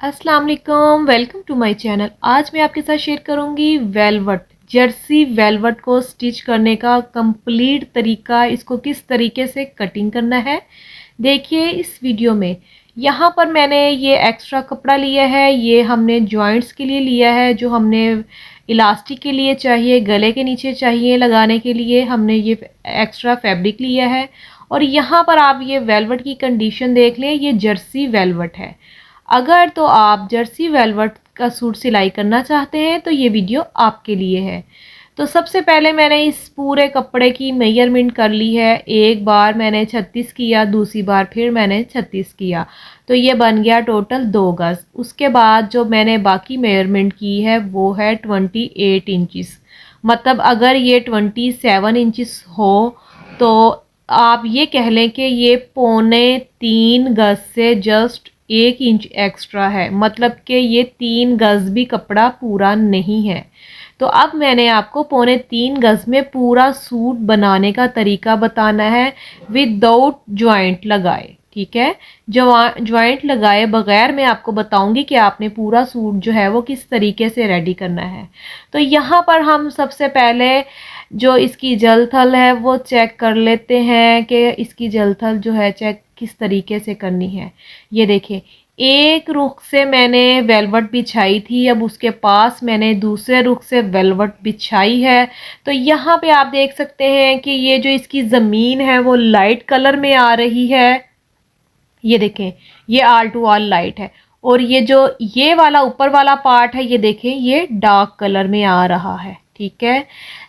अस्सलाम वालेकुम, welcome to my channel. आज मैं आपके साथ शेयर करूंगी वेलवेट जर्सी वेलवेट को स्टिच करने का कंप्लीट तरीका, इसको किस तरीके से कटिंग करना है देखिए इस वीडियो में। यहाँ पर मैंने ये एक्स्ट्रा कपड़ा लिया है, ये हमने जॉइंट्स के लिए लिया है, जो हमने इलास्टिक के लिए चाहिए, गले के नीचे चाहिए लगाने के लिए हमने ये एक्स्ट्रा फैब्रिक लिया है। और यहाँ पर आप ये वेलवेट की कंडीशन देख लें, ये जर्सी वेलवेट है। अगर तो आप जर्सी वेलवेट का सूट सिलाई करना चाहते हैं तो ये वीडियो आपके लिए है। तो सबसे पहले मैंने इस पूरे कपड़े की मेजरमेंट कर ली है। एक बार मैंने 36 किया, दूसरी बार फिर मैंने 36 किया, तो ये बन गया टोटल 2 गज़। उसके बाद जो मैंने बाकी मेजरमेंट की है वो है 28 इंचिस। मतलब अगर ये 27 इंचिस हो तो आप ये कह लें कि ये 2.25 गज़ से जस्ट 1 इंच एक्स्ट्रा है, मतलब कि ये 3 गज़ भी कपड़ा पूरा नहीं है। तो अब मैंने आपको 2.25 गज़ में पूरा सूट बनाने का तरीका बताना है विदाउट जॉइंट लगाए, ठीक है। जॉइंट लगाए बगैर मैं आपको बताऊंगी कि आपने पूरा सूट जो है वो किस तरीके से रेडी करना है। तो यहाँ पर हम सबसे पहले जो इसकी जल थल है वो चेक कर लेते हैं कि इसकी जल थल जो है चेक किस तरीके से करनी है। ये देखिए, एक रुख से मैंने वेलवेट बिछाई थी, अब उसके पास मैंने दूसरे रुख से वेलवेट बिछाई है। तो यहाँ पे आप देख सकते हैं कि ये जो इसकी ज़मीन है वो लाइट कलर में आ रही है। ये देखें, ये आल टू आल लाइट है, और ये जो ये वाला ऊपर वाला पार्ट है ये देखें ये डार्क कलर में आ रहा है, ठीक है।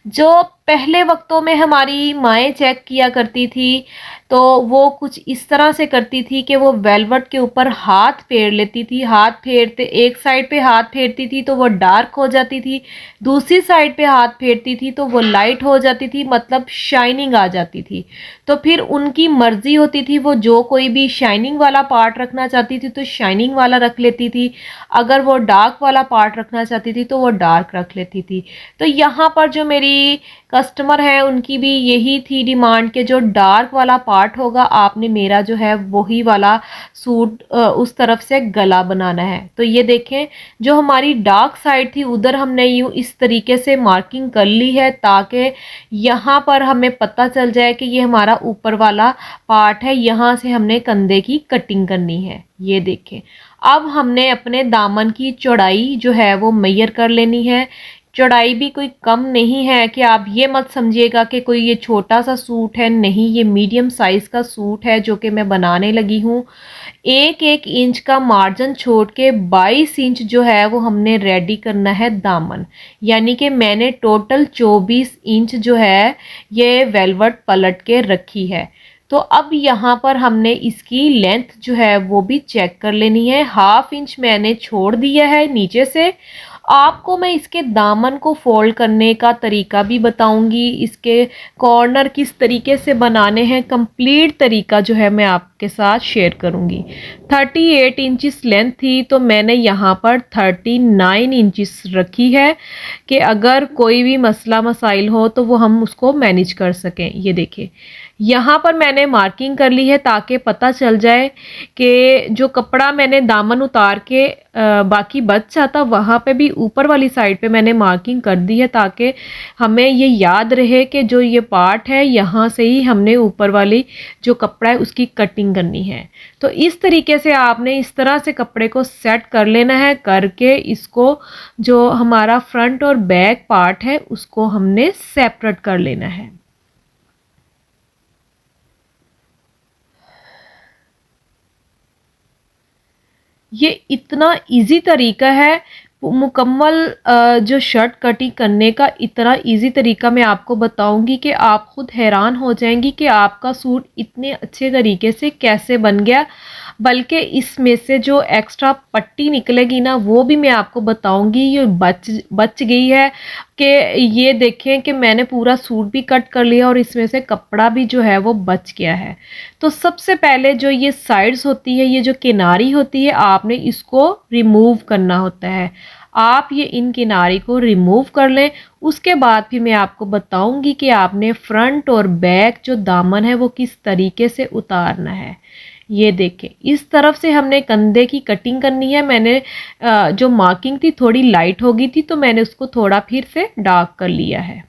जो पहले वक्तों में हमारी माएँ चेक किया करती थी तो वो कुछ इस तरह से करती थी कि वो वेलवेट के ऊपर हाथ फेर लेती थी। हाथ फेरते, एक साइड पे हाथ फेरती थी तो वो डार्क हो जाती थी, दूसरी साइड पे हाथ फेरती थी तो वो लाइट हो जाती थी, मतलब शाइनिंग आ जाती थी। तो फिर उनकी मर्जी होती थी, वो जो कोई भी शाइनिंग वाला पार्ट रखना चाहती थी तो शाइनिंग वाला रख लेती थी, अगर वो डार्क वाला पार्ट रखना चाहती थी तो वो डार्क रख लेती थी। तो यहाँ पर जो मेरी कस्टमर है उनकी भी यही थी डिमांड कि जो डार्क वाला पार्ट होगा आपने मेरा जो है वही वाला सूट उस तरफ से गला बनाना है। तो ये देखें, जो हमारी डार्क साइड थी उधर हमने यूँ इस तरीके से मार्किंग कर ली है ताकि यहाँ पर हमें पता चल जाए कि ये हमारा ऊपर वाला पार्ट है, यहाँ से हमने कंधे की कटिंग करनी है। ये देखें, अब हमने अपने दामन की चौड़ाई जो है वो मेजर कर लेनी है। चौड़ाई भी कोई कम नहीं है कि आप ये मत समझिएगा कि कोई ये छोटा सा सूट है, नहीं, ये मीडियम साइज़ का सूट है जो कि मैं बनाने लगी हूँ। 1-1 इंच का मार्जिन छोड़ के 22 इंच जो है वो हमने रेडी करना है दामन, यानी कि मैंने टोटल 24 इंच जो है ये वेलवेट पलट के रखी है। तो अब यहाँ पर हमने इसकी लेंथ जो है वो भी चेक कर लेनी है। 1/2 इंच मैंने छोड़ दिया है नीचे से। आपको मैं इसके दामन को फोल्ड करने का तरीका भी बताऊंगी, इसके कॉर्नर किस तरीके से बनाने हैं, कंप्लीट तरीका जो है मैं आपके साथ शेयर करूंगी। 38 इंचिस लेंथ थी तो मैंने यहाँ पर 39 इंचिस रखी है कि अगर कोई भी मसला मसाइल हो तो वो हम उसको मैनेज कर सकें। ये देखिए, यहाँ पर मैंने मार्किंग कर ली है ताकि पता चल जाए कि जो कपड़ा मैंने दामन उतार के बाकी बच जाता वहाँ पे भी ऊपर वाली साइड पे मैंने मार्किंग कर दी है ताकि हमें ये याद रहे कि जो ये पार्ट है यहाँ से ही हमने ऊपर वाली जो कपड़ा है उसकी कटिंग करनी है। तो इस तरीके से आपने इस तरह से कपड़े को सेट कर लेना है, करके इसको जो हमारा फ्रंट और बैक पार्ट है उसको हमने सेपरेट कर लेना है। ये इतना इजी तरीका है, मुकम्मल जो शर्ट कटिंग करने का इतना इजी तरीका मैं आपको बताऊंगी कि आप खुद हैरान हो जाएंगी कि आपका सूट इतने अच्छे तरीके से कैसे बन गया। बल्कि इसमें से जो एक्स्ट्रा पट्टी निकलेगी ना वो भी मैं आपको बताऊंगी, ये बच गई है कि ये देखें कि मैंने पूरा सूट भी कट कर लिया और इसमें से कपड़ा भी जो है वो बच गया है। तो सबसे पहले जो ये साइड्स होती है, ये जो किनारी होती है, आपने इसको रिमूव करना होता है। आप ये इन किनारी को रिमूव कर लें, उसके बाद फिर मैं आपको बताऊंगी कि आपने फ्रंट और बैक जो दामन है वो किस तरीके से उतारना है। ये देखें, इस तरफ से हमने कंधे की कटिंग करनी है। मैंने जो मार्किंग थी थोड़ी लाइट हो गई थी तो मैंने उसको थोड़ा फिर से डार्क कर लिया है।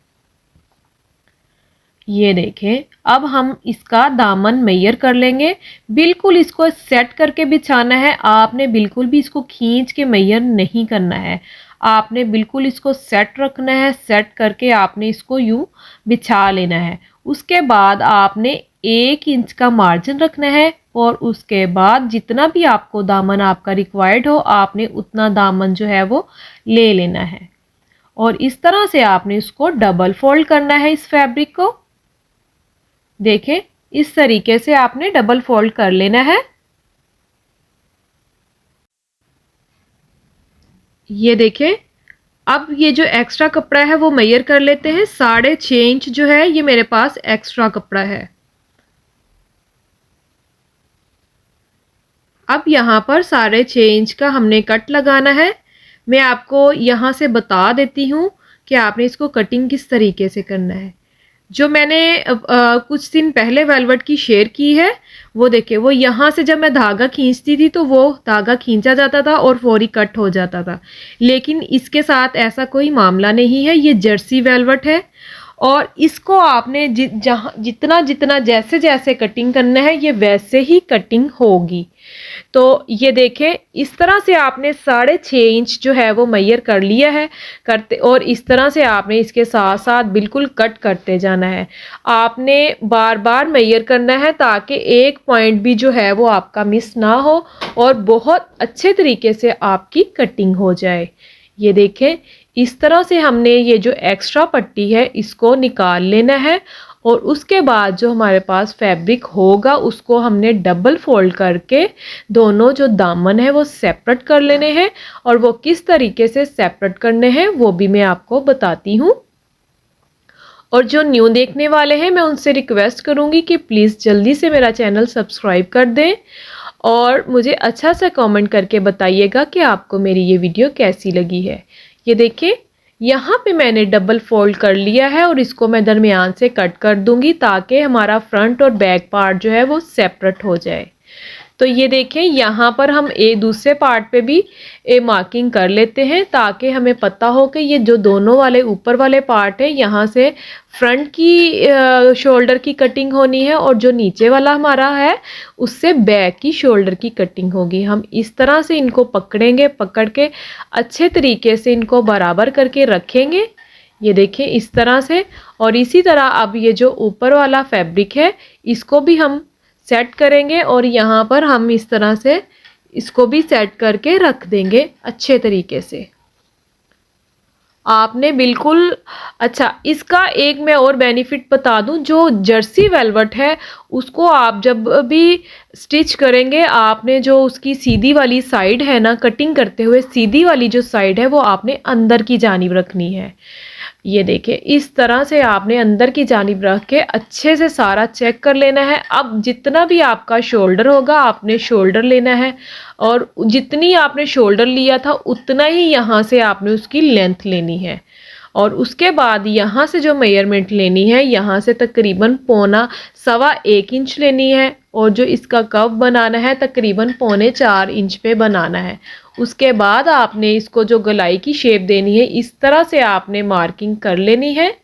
ये देखें, अब हम इसका दामन मेजर कर लेंगे। बिल्कुल इसको सेट करके बिछाना है, आपने बिल्कुल भी इसको खींच के मेजर नहीं करना है। आपने बिल्कुल इसको सेट रखना है, सेट करके आपने इसको यूं बिछा लेना है। उसके बाद आपने 1 इंच का मार्जिन रखना है और उसके बाद जितना भी आपको दामन आपका रिक्वायर्ड हो आपने उतना दामन जो है वो ले लेना है। और इस तरह से आपने इसको डबल फोल्ड करना है इस फैब्रिक को। देखें, इस तरीके से आपने डबल फोल्ड कर लेना है। ये देखें, अब ये जो एक्स्ट्रा कपड़ा है वो मेजर कर लेते हैं। 6.5 इंच जो है ये मेरे पास एक्स्ट्रा कपड़ा है। अब यहाँ पर 6.5 इंच का हमने कट लगाना है। मैं आपको यहाँ से बता देती हूँ कि आपने इसको कटिंग किस तरीके से करना है। जो मैंने कुछ दिन पहले वेलवेट की शेयर की है वो देखिए, वो यहाँ से जब मैं धागा खींचती थी तो वो धागा खींचा जाता था और फौरी कट हो जाता था। लेकिन इसके साथ ऐसा कोई मामला नहीं है, ये जर्सी वेलवेट है और इसको आपने जितना जितना जैसे जैसे कटिंग करना है ये वैसे ही कटिंग होगी। तो ये देखें, इस तरह से आपने 6.5 इंच जो है वो मेजर कर लिया है करते, और इस तरह से आपने इसके साथ साथ बिल्कुल कट करते जाना है। आपने बार बार मेजर करना है ताकि एक पॉइंट भी जो है वो आपका मिस ना हो और बहुत अच्छे तरीके से आपकी कटिंग हो जाए। ये देखें, इस तरह से हमने ये जो एक्स्ट्रा पट्टी है इसको निकाल लेना है और उसके बाद जो हमारे पास फैब्रिक होगा उसको हमने डबल फोल्ड करके दोनों जो दामन है वो सेपरेट कर लेने हैं। और वो किस तरीके से सेपरेट करने हैं वो भी मैं आपको बताती हूँ। और जो न्यू देखने वाले हैं मैं उनसे रिक्वेस्ट करूँगी कि प्लीज़ जल्दी से मेरा चैनल सब्सक्राइब कर दें और मुझे अच्छा सा कमेंट करके बताइएगा कि आपको मेरी ये वीडियो कैसी लगी है। ये देखिए, यहाँ पे मैंने डबल फोल्ड कर लिया है और इसको मैं दरमियान से कट कर दूंगी ताकि हमारा फ्रंट और बैक पार्ट जो है वो सेपरेट हो जाए। तो ये देखें, यहाँ पर हम दूसरे पार्ट पे भी मार्किंग कर लेते हैं ताकि हमें पता हो कि ये जो दोनों वाले ऊपर वाले पार्ट है यहाँ से फ्रंट की शोल्डर की कटिंग होनी है और जो नीचे वाला हमारा है उससे बैक की शोल्डर की कटिंग होगी। हम इस तरह से इनको पकड़ेंगे, पकड़ के अच्छे तरीके से इनको बराबर करके रखेंगे। ये देखें, इस तरह से। और इसी तरह अब ये जो ऊपर वाला फैब्रिक है इसको भी हम सेट करेंगे और यहाँ पर हम इस तरह से इसको भी सेट करके रख देंगे अच्छे तरीके से। आपने बिल्कुल अच्छा, इसका एक मैं और बेनिफिट बता दूं, जो जर्सी वेलवेट है उसको आप जब भी स्टिच करेंगे आपने जो उसकी सीधी वाली साइड है ना, कटिंग करते हुए सीधी वाली जो साइड है वो आपने अंदर की जानिब रखनी है। ये देखिए, इस तरह से आपने अंदर की जानिब रख के अच्छे से सारा चेक कर लेना है। अब जितना भी आपका शोल्डर होगा आपने शोल्डर लेना है और जितनी आपने शोल्डर लिया था उतना ही यहाँ से आपने उसकी लेंथ लेनी है। और उसके बाद यहाँ से जो मेजरमेंट लेनी है यहाँ से तकरीबन 1.25 इंच लेनी है और जो इसका कव बनाना है तकरीबन 3.25 इंच पे बनाना है। उसके बाद आपने इसको जो गलाई की शेप देनी है इस तरह से आपने मार्किंग कर लेनी है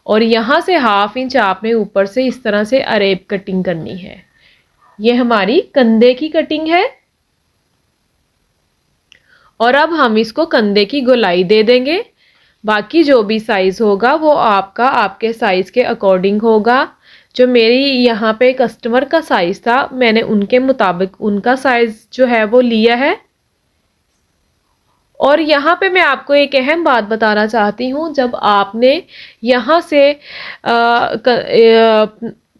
और यहाँ से 1/2 इंच आपने ऊपर से इस तरह से अरेब कटिंग करनी है। ये हमारी कंधे की कटिंग है और अब हम इसको कंधे की गोलाई दे देंगे। बाकी जो भी साइज़ होगा वो आपका आपके साइज़ के अकॉर्डिंग होगा। जो मेरी यहाँ पे कस्टमर का साइज़ था मैंने उनके मुताबिक उनका साइज़ जो है वो लिया है। और यहाँ पे मैं आपको एक अहम बात बताना चाहती हूँ, जब आपने यहाँ से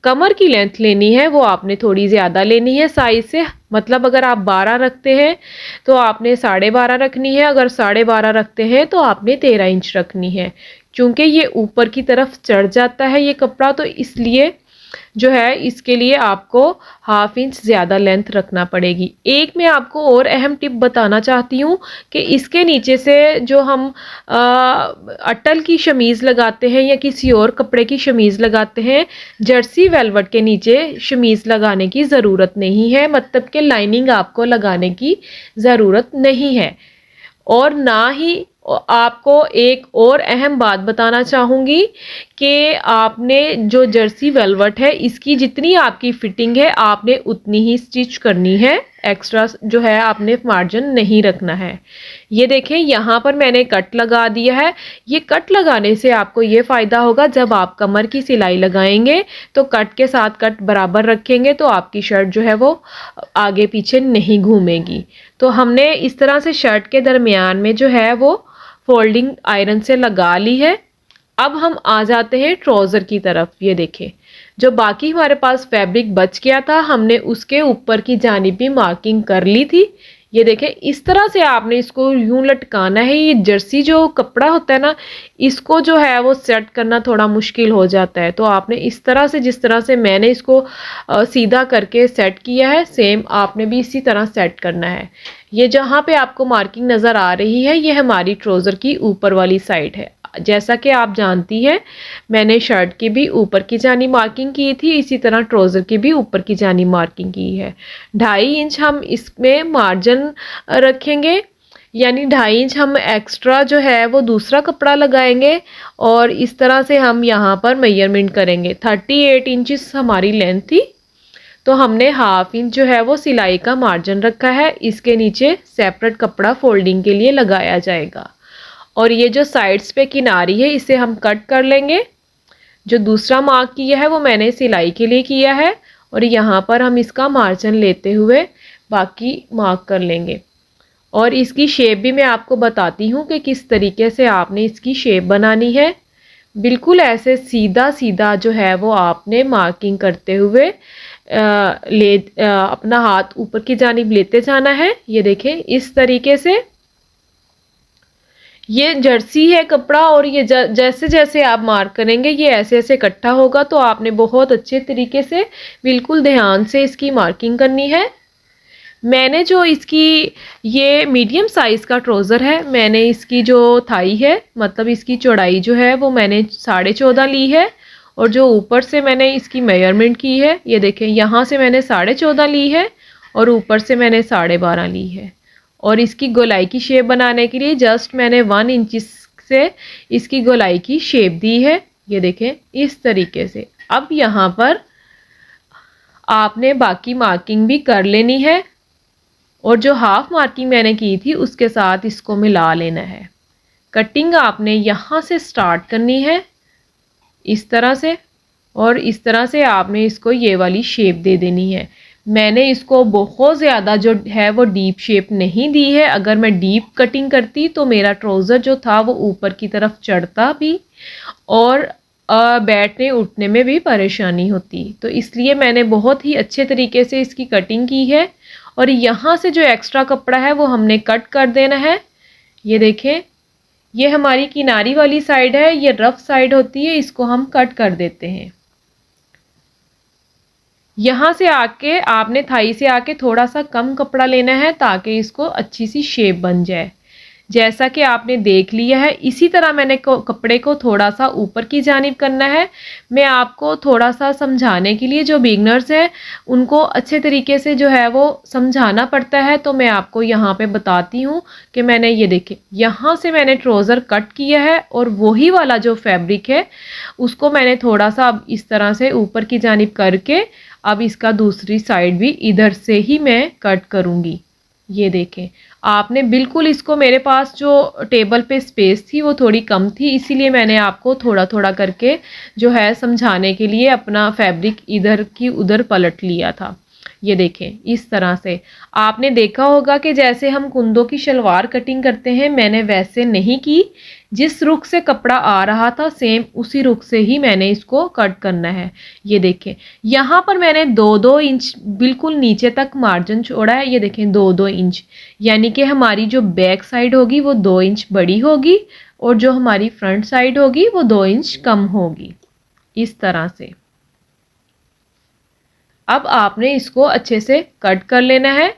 कमर की लेंथ लेनी है वो आपने थोड़ी ज़्यादा लेनी है साइज़ से। मतलब अगर आप 12 रखते हैं तो आपने 12.5 रखनी है, अगर 12.5 रखते हैं तो आपने 13 इंच रखनी है। क्योंकि ये ऊपर की तरफ चढ़ जाता है ये कपड़ा, तो इसलिए जो है इसके लिए आपको 1/2 इंच ज़्यादा लेंथ रखना पड़ेगी। एक मैं आपको और अहम टिप बताना चाहती हूँ कि इसके नीचे से जो हम अटल की शमीज़ लगाते हैं या किसी और कपड़े की शमीज़ लगाते हैं, जर्सी वेलवेट के नीचे शमीज़ लगाने की ज़रूरत नहीं है, मतलब कि लाइनिंग आपको लगाने की ज़रूरत नहीं है। और ना ही आपको एक और अहम बात बताना चाहूँगी कि आपने जो जर्सी वेलवेट है इसकी जितनी आपकी फिटिंग है आपने उतनी ही स्टिच करनी है, एक्स्ट्रा जो है आपने मार्जिन नहीं रखना है। ये देखें यहाँ पर मैंने कट लगा दिया है। ये कट लगाने से आपको ये फ़ायदा होगा, जब आप कमर की सिलाई लगाएंगे तो कट के साथ कट बराबर रखेंगे तो आपकी शर्ट जो है वो आगे पीछे नहीं घूमेगी। तो हमने इस तरह से शर्ट के दरमियान में जो है वो फोल्डिंग आयरन से लगा ली है। अब हम आ जाते हैं ट्राउज़र की तरफ। ये देखें, जो बाकी हमारे पास फैब्रिक बच गया था हमने उसके ऊपर की जानिब भी मार्किंग कर ली थी। ये देखें, इस तरह से आपने इसको यूं लटकाना है। ये जर्सी जो कपड़ा होता है ना, इसको जो है वो सेट करना थोड़ा मुश्किल हो जाता है। तो आपने इस तरह से, जिस तरह से मैंने इसको सीधा करके सेट किया है, सेम आपने भी इसी तरह सेट करना है। ये जहाँ पे आपको मार्किंग नज़र आ रही है ये हमारी ट्राउज़र की ऊपर वाली साइड है। जैसा कि आप जानती हैं मैंने शर्ट की भी ऊपर की जानी मार्किंग की थी, इसी तरह ट्राउज़र की भी ऊपर की जानी मार्किंग की है। 2.5 इंच हम इसमें मार्जिन रखेंगे, यानी 2.5 इंच हम एक्स्ट्रा जो है वो दूसरा कपड़ा लगाएंगे और इस तरह से हम यहाँ पर मेजरमेंट करेंगे। 38 इंचेस हमारी लेंथ थी, तो हमने 1/2 इंच जो है वो सिलाई का मार्जिन रखा है। इसके नीचे सेपरेट कपड़ा फोल्डिंग के लिए लगाया जाएगा और ये जो साइड्स पे किनारी है इसे हम कट कर लेंगे। जो दूसरा मार्क किया है वो मैंने सिलाई के लिए किया है और यहाँ पर हम इसका मार्जिन लेते हुए बाकी मार्क कर लेंगे। और इसकी शेप भी मैं आपको बताती हूँ कि किस तरीके से आपने इसकी शेप बनानी है। बिल्कुल ऐसे सीधा सीधा जो है वो आपने मार्किंग करते हुए अपना हाथ ऊपर की जानिब लेते जाना है। ये देखें, इस तरीके से। ये जर्सी है कपड़ा और ये जैसे जैसे आप मार्क करेंगे ये ऐसे ऐसे इकट्ठा होगा, तो आपने बहुत अच्छे तरीके से बिल्कुल ध्यान से इसकी मार्किंग करनी है। मैंने जो इसकी ये मीडियम साइज़ का ट्राउज़र है, मैंने इसकी जो थाई है मतलब इसकी चौड़ाई जो है वो मैंने 14.5 ली है और जो ऊपर से मैंने इसकी मेजरमेंट की है, ये देखें यहाँ से मैंने 14.5 ली है और ऊपर से मैंने 12.5 ली है। और इसकी गोलाई की शेप बनाने के लिए जस्ट मैंने 1 इंच से इसकी गोलाई की शेप दी है। ये देखें, इस तरीके से। अब यहाँ पर आपने बाकी मार्किंग भी कर लेनी है और जो हाफ मार्किंग मैंने की थी उसके साथ इसको मिला लेना है। कटिंग आपने यहाँ से स्टार्ट करनी है इस तरह से, और इस तरह से आपने इसको ये वाली शेप दे देनी है। मैंने इसको बहुत ज़्यादा जो है वो डीप शेप नहीं दी है। अगर मैं डीप कटिंग करती तो मेरा ट्राउज़र जो था वो ऊपर की तरफ चढ़ता भी और बैठने उठने में भी परेशानी होती। तो इसलिए मैंने बहुत ही अच्छे तरीके से इसकी कटिंग की है और यहाँ से जो एक्स्ट्रा कपड़ा है वो हमने कट कर देना है। ये देखें, ये हमारी किनारी वाली साइड है, ये रफ साइड होती है, इसको हम कट कर देते हैं। यहाँ से आके आपने थाई से आके थोड़ा सा कम कपड़ा लेना है ताकि इसको अच्छी सी शेप बन जाए। जैसा कि आपने देख लिया है, इसी तरह मैंने कपड़े को थोड़ा सा ऊपर की जानिब करना है। मैं आपको थोड़ा सा समझाने के लिए, जो बिगनर्स हैं उनको अच्छे तरीके से जो है वो समझाना पड़ता है, तो मैं आपको यहाँ पे बताती हूँ कि मैंने ये देखें यहाँ से मैंने ट्राउज़र कट किया है और वही वाला जो फैब्रिक है उसको मैंने थोड़ा सा अब इस तरह से ऊपर की जानिब करके अब इसका दूसरी साइड भी इधर से ही मैं कट करूँगी। ये देखें, आपने बिल्कुल इसको, मेरे पास जो टेबल पे स्पेस थी वो थोड़ी कम थी, इसीलिए मैंने आपको थोड़ा थोड़ा करके जो है समझाने के लिए अपना फैब्रिक इधर की उधर पलट लिया था। ये देखें, इस तरह से आपने देखा होगा कि जैसे हम कुंदों की शलवार कटिंग करते हैं, मैंने वैसे नहीं की। जिस रुख से कपड़ा आ रहा था सेम उसी रुख से ही मैंने इसको कट करना है। ये देखें, यहाँ पर मैंने 2-2 इंच बिल्कुल नीचे तक मार्जिन छोड़ा है। ये देखें 2-2 इंच, यानी कि हमारी जो बैक साइड होगी वो 2 इंच बड़ी होगी और जो हमारी फ्रंट साइड होगी वो 2 इंच कम होगी, इस तरह से। अब आपने इसको अच्छे से कट कर लेना है।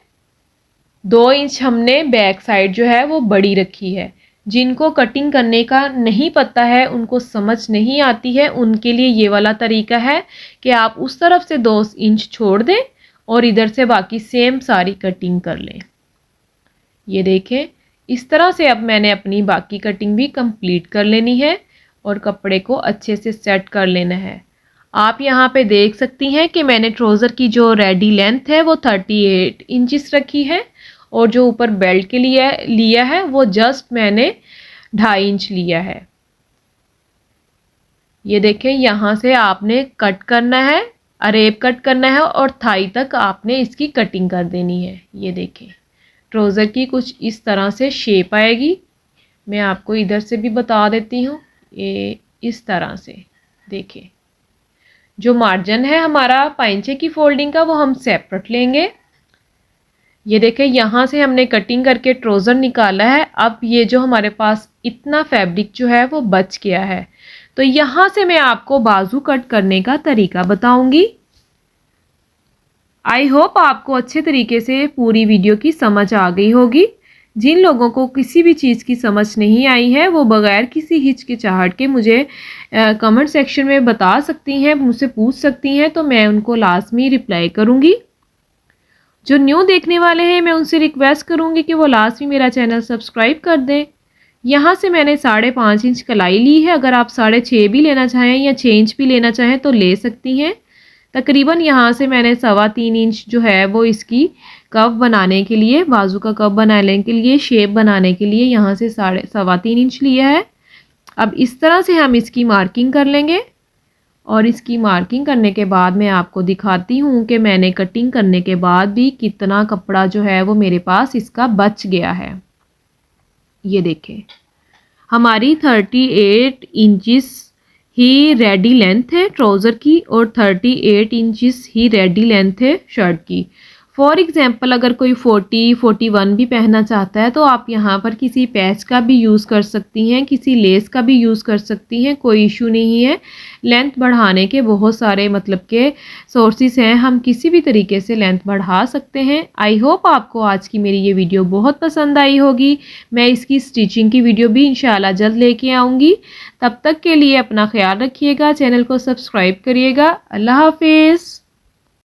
2 इंच हमने बैक साइड जो है वो बड़ी रखी है। जिनको कटिंग करने का नहीं पता है, उनको समझ नहीं आती है, उनके लिए ये वाला तरीका है कि आप उस तरफ से 2 इंच छोड़ दें और इधर से बाकी सेम सारी कटिंग कर लें। ये देखें, इस तरह से अब मैंने अपनी बाकी कटिंग भी कंप्लीट कर लेनी है और कपड़े को अच्छे से सेट कर लेना है। आप यहाँ पे देख सकती हैं कि मैंने ट्राउज़र की जो रेडी लेंथ है वो 38 इंचिस रखी है और जो ऊपर बेल्ट के लिए लिया है वो जस्ट मैंने 2.5 इंच लिया है। ये देखें, यहाँ से आपने कट करना है, अरेब कट करना है और थाई तक आपने इसकी कटिंग कर देनी है। ये देखें, ट्राउज़र की कुछ इस तरह से शेप आएगी। मैं आपको इधर से भी बता देती हूँ, ये इस तरह से देखें। जो मार्जिन है हमारा पाइंचे की फोल्डिंग का वो हम सेपरेट लेंगे। ये देखें, यहाँ से हमने कटिंग करके ट्राउज़र निकाला है। अब ये जो हमारे पास इतना फैब्रिक जो है वो बच गया है, तो यहाँ से मैं आपको बाजू कट करने का तरीका बताऊंगी। आई होप आपको अच्छे तरीके से पूरी वीडियो की समझ आ गई होगी। जिन लोगों को किसी भी चीज़ की समझ नहीं आई है वो बगैर किसी हिचकिचाहट के मुझे कमेंट सेक्शन में बता सकती हैं, मुझसे पूछ सकती हैं, तो मैं उनको लाजमी रिप्लाई करूँगी। जो न्यू देखने वाले हैं मैं उनसे रिक्वेस्ट करूँगी कि वो लाजमी मेरा चैनल सब्सक्राइब कर दें। यहाँ से मैंने 5.5 इंच कलाई ली है। अगर आप 6.5 भी लेना चाहें या 6 इंच भी लेना चाहें तो ले सकती हैं। तकरीबन यहाँ से मैंने 3.25 इंच जो है वो इसकी कव बनाने के लिए, बाजू का कव बनाने के लिए, शेप बनाने के लिए यहाँ से 3.25 इंच लिया है। अब इस तरह से हम इसकी मार्किंग कर लेंगे और इसकी मार्किंग करने के बाद मैं आपको दिखाती हूँ कि मैंने कटिंग करने के बाद भी कितना कपड़ा जो है वो मेरे पास इसका बच गया है। ये देखें, हमारी 38 इंचिस ही रेडी लेंथ है ट्राउज़र की और 38 इंचिस ही रेडी लेंथ है शर्ट की। फॉर एग्ज़ाम्पल अगर कोई 41 भी पहनना चाहता है तो आप यहाँ पर किसी पैच का भी यूज़ कर सकती हैं, किसी लेस का भी यूज़ कर सकती हैं, कोई इशू नहीं है। लेंथ बढ़ाने के बहुत सारे मतलब के सोर्सेस हैं, हम किसी भी तरीके से लेंथ बढ़ा सकते हैं। आई होप आपको आज की मेरी ये वीडियो बहुत पसंद आई होगी। मैं इसकी स्टिचिंग की वीडियो भी इंशाल्लाह जल्द लेके आऊँगी। तब तक के लिए अपना ख्याल रखिएगा, चैनल को सब्सक्राइब करिएगा। अल्लाह हाफिज़।